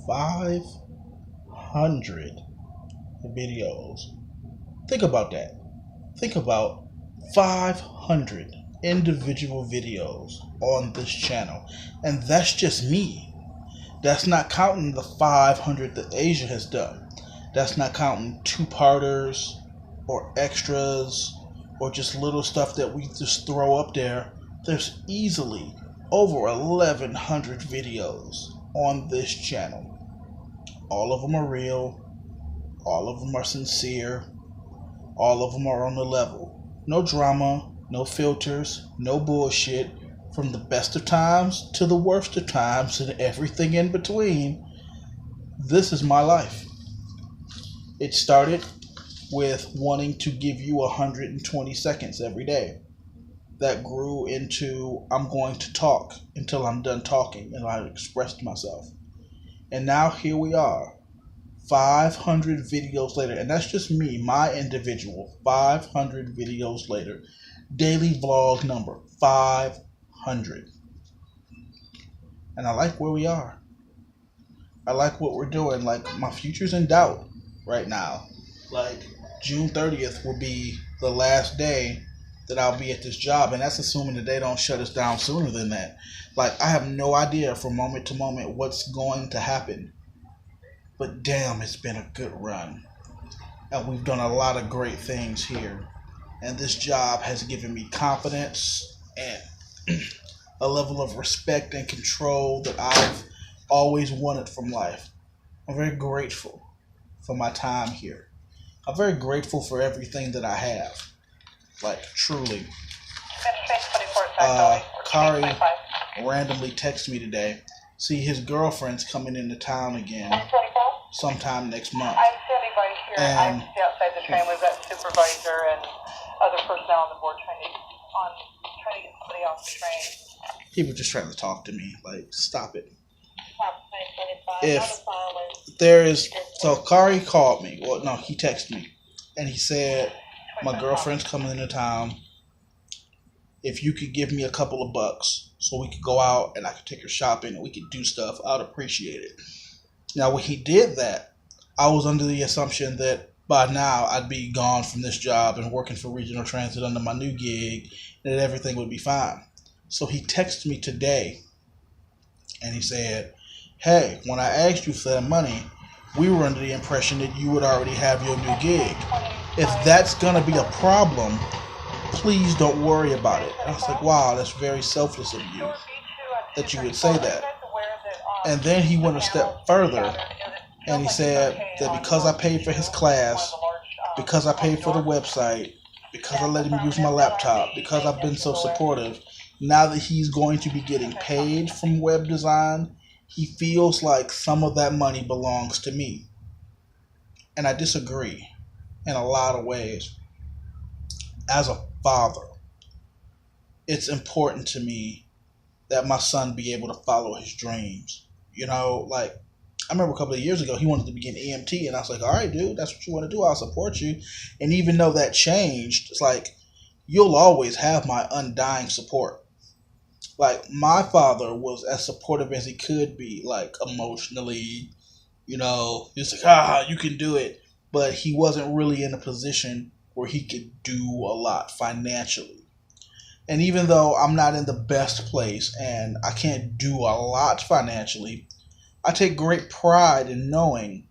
500 videos. Think about that. Think about 500 individual videos on this channel. And that's just me. That's not counting the 500 that Asia has done. That's not counting two-parters or extras or just little stuff that we just throw up there. There's easily over 1,100 videos on this channel. All of them are real. All of them are sincere. All of them are on the level. No drama, no filters, no bullshit. From the best of times to the worst of times and everything in between. This is my life. It started with wanting to give you 120 seconds every day. That grew into I'm going to talk until I'm done talking and I've expressed myself. And now here we are, 500 videos later. And that's just me, my individual, 500 videos later. Daily vlog number 500. And I like where we are. I like what we're doing. Like, my future's in doubt right now. Like, June 30th will be the last day that I'll be at this job, and that's assuming that they don't shut us down sooner than that. Like, I have no idea from moment to moment what's going to happen. But damn, it's been a good run. And we've done a lot of great things here. And this job has given me confidence and a level of respect and control that I've always wanted from life. I'm very grateful for my time here. I'm very grateful for everything that I have. Like, truly. Kari randomly texted me today. See, his girlfriend's coming into town again sometime next month. I'm standing by here. I'm outside the train. We've got supervisor and other personnel on the board trying to get somebody off the train. He was just trying to talk to me. Like, stop it. If there is... So, Kari called me. Well, no, he texted me. And he said, my girlfriend's coming into town. If you could give me a couple of bucks so we could go out and I could take her shopping and we could do stuff, I'd appreciate it. Now, when he did that, I was under the assumption that by now I'd be gone from this job and working for Regional Transit under my new gig and that everything would be fine. So he texted me today and he said, hey, when I asked you for that money, we were under the impression that you would already have your new gig. If that's going to be a problem, please don't worry about it. And I was like, wow, that's very selfless of you that you would say that. And then he went a step further and he said that because I paid for his class, because I paid for the website, because I let him use my laptop, because I've been so supportive, now that he's going to be getting paid from web design, he feels like some of that money belongs to me. And I disagree in a lot of ways. As a father, it's important to me that my son be able to follow his dreams. You know, like, I remember a couple of years ago, he wanted to begin EMT, and I was like, all right, dude, that's what you want to do, I'll support you. And even though that changed, it's like, you'll always have my undying support. Like, my father was as supportive as he could be, like, emotionally, you know, he's like, you can do it. But he wasn't really in a position where he could do a lot financially. And even though I'm not in the best place and I can't do a lot financially, I take great pride in knowing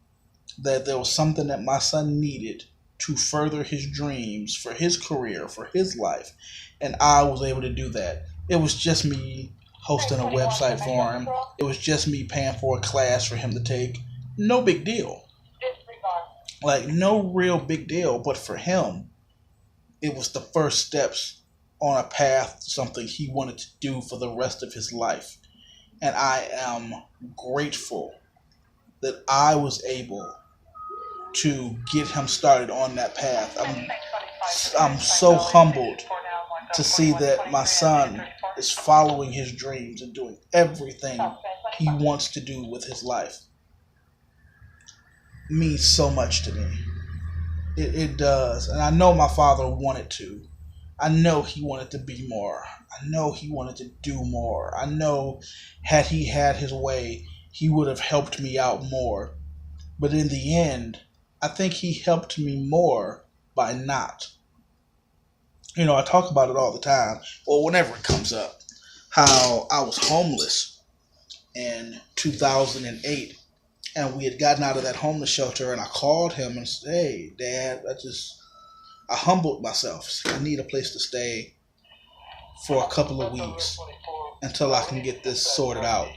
that there was something that my son needed to further his dreams, for his career, for his life. And I was able to do that. It was just me hosting a website for him. It was just me paying for a class for him to take. No big deal. Like, no real big deal. But for him, it was the first steps on a path to something he wanted to do for the rest of his life. And I am grateful that I was able to get him started on that path. I'm so humbled to see that my son is following his dreams and doing everything he wants to do with his life. It means so much to me. It does. And I know my father wanted to. I know he wanted to be more. I know he wanted to do more. I know had he had his way, he would have helped me out more. But in the end, I think he helped me more by not. I talk about it all the time, or whenever it comes up, how I was homeless in 2008, and we had gotten out of that homeless shelter, and I called him and said, "Hey, Dad, I humbled myself. I need a place to stay for a couple of weeks until I can get this sorted out."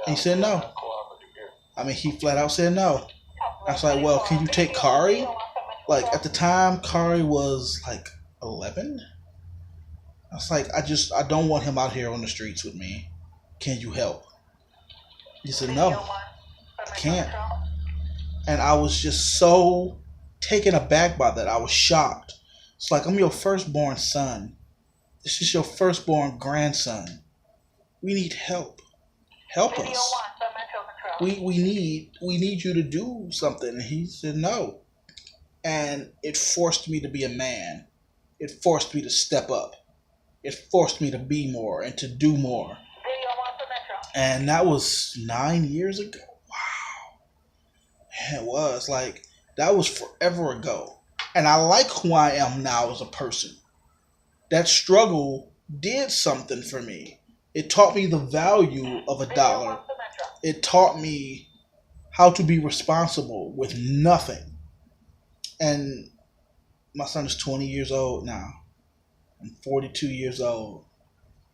And he said no. I mean, he flat out said no. I was like, "Well, can you take Kari?" Like, at the time, Kari was like 11. I was like, I don't want him out here on the streets with me. Can you help? He said, "No, I can't." And I was just so taken aback by that. I was shocked. It's like, I'm your firstborn son. This is your firstborn grandson. We need help. Help us. We need you to do something. And he said no. And it forced me to be a man. It forced me to step up. It forced me to be more and to do more. And that was 9 years ago. Wow. It was like, that was forever ago. And I like who I am now as a person. That struggle did something for me. It taught me the value of a dollar. It taught me how to be responsible with nothing. And my son is 20 years old now. I'm 42 years old.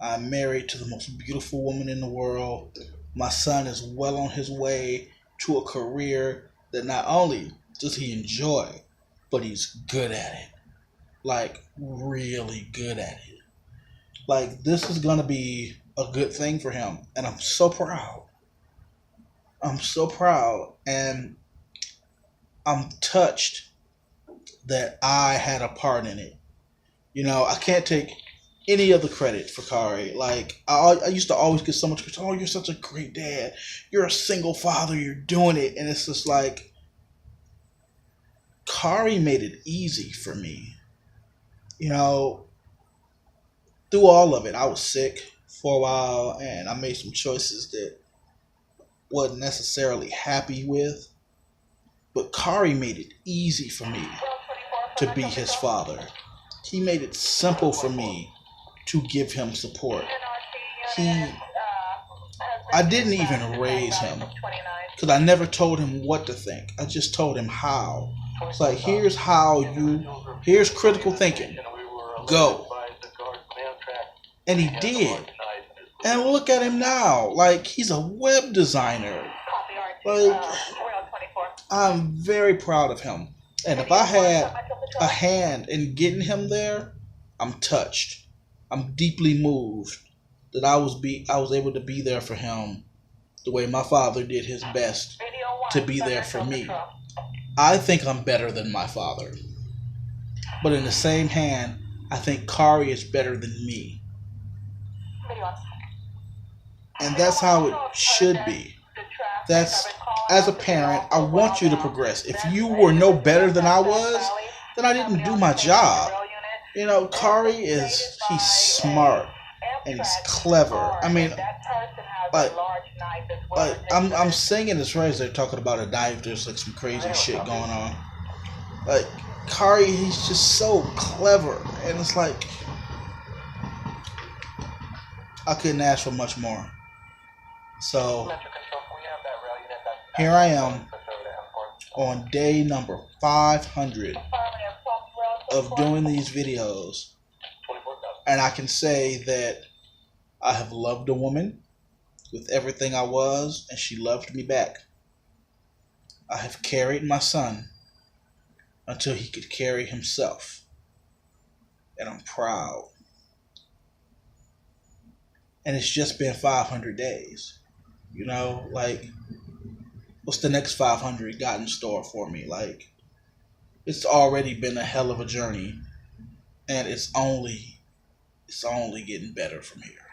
I'm married to the most beautiful woman in the world. My son is well on his way to a career that not only does he enjoy, but he's good at it. Like, really good at it. Like, this is going to be a good thing for him. And I'm so proud. I'm so proud. And I'm touched that I had a part in it. I can't take any of the credit for Kari. Like, I used to always get so much credit. "Oh, you're such a great dad. You're a single father. You're doing it." And it's just like, Kari made it easy for me. Through all of it, I was sick for a while, and I made some choices that wasn't necessarily happy with. But Kari made it easy for me to be his father. He made it simple for me to give him support. I didn't even raise him because I never told him what to think. I just told him how. It's like, here's critical thinking. Go. And he did. And look at him now. Like, he's a web designer. Like, I'm very proud of him. And if I had a hand in getting him there, I'm touched. I'm deeply moved that I was able to be there for him the way my father did his best to be there for me. I think I'm better than my father. But in the same hand, I think Kari is better than me. And that's how it should be. As a parent, I want you to progress. If you were no better than I was, then I didn't do my job. Kari he's smart and he's clever. I mean, I'm singing this phrase. They're talking about a knife. There's like some crazy shit going on. Like, Kari, he's just so clever, and it's like, I couldn't ask for much more. So here I am on day number 500 of doing these videos, and I can say that I have loved a woman with everything I was, and she loved me back. I have carried my son until he could carry himself, and I'm proud. And it's just been 500 days. Like, what's the next 500 got in store for me? Like, it's already been a hell of a journey, and it's only getting better from here.